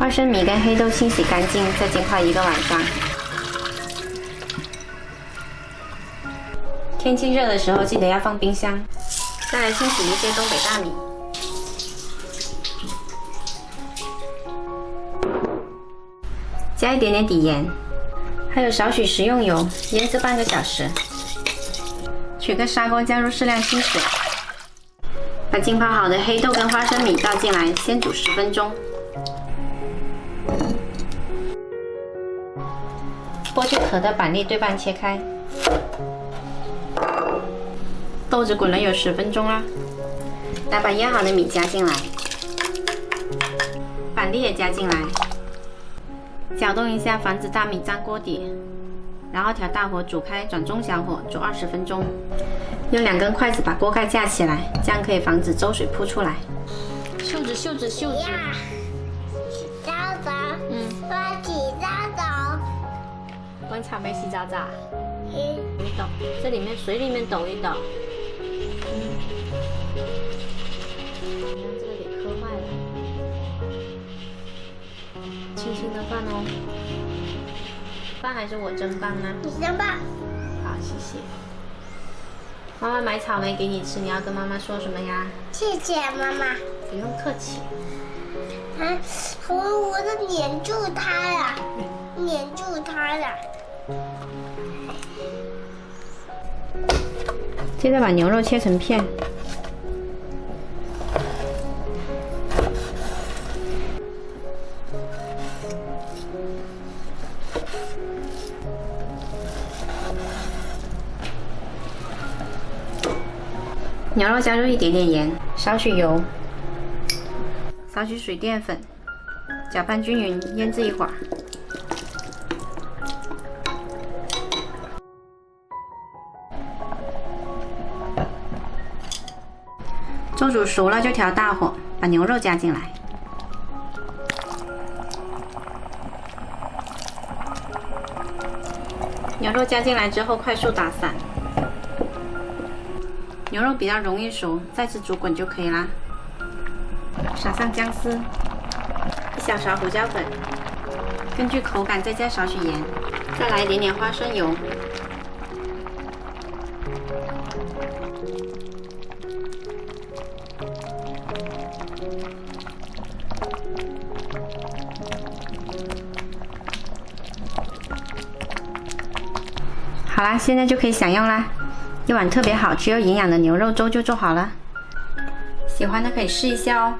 花生米跟黑豆清洗干净，再浸泡1个晚上。天气热的时候记得要放冰箱。再来清洗一些东北大米，加一点点底盐，还有少许食用油，腌制半个小时。取个砂锅，加入适量清水，把浸泡好的黑豆跟花生米倒进来，先煮10分钟。剥去壳的板栗对半切开。豆子滚了有10分钟啦，来把腌好的米加进来，板栗也加进来，搅动一下，防止大米粘锅底，然后调大火煮开，转中小火煮20分钟。用2根筷子把锅盖架起来，这样可以防止粥水扑出来。袖子。洗澡澡。我洗澡澡。玩草莓洗澡澡。抖一抖，这里面水里面抖一抖。你看这个给磕坏了，轻轻的放哦。放还是我蒸放呢？你先放。好，谢谢。妈妈买草莓给你吃，你要跟妈妈说什么呀？谢谢妈妈。不用客气。我都黏住它了，黏住它了。接着把牛肉切成片。牛肉加入一点点盐，少许油，少许水淀粉，搅拌均匀，腌制一会儿。粥煮熟了就调大火，把牛肉加进来。牛肉加进来之后，快速打散。牛肉比较容易熟，再次煮滚就可以啦。撒上姜丝，1小勺胡椒粉，根据口感再加少许盐，再来一点点花生油。好啦，现在就可以享用啦！一碗特别好、只有营养的牛肉粥就做好了。喜欢的可以试一下哦。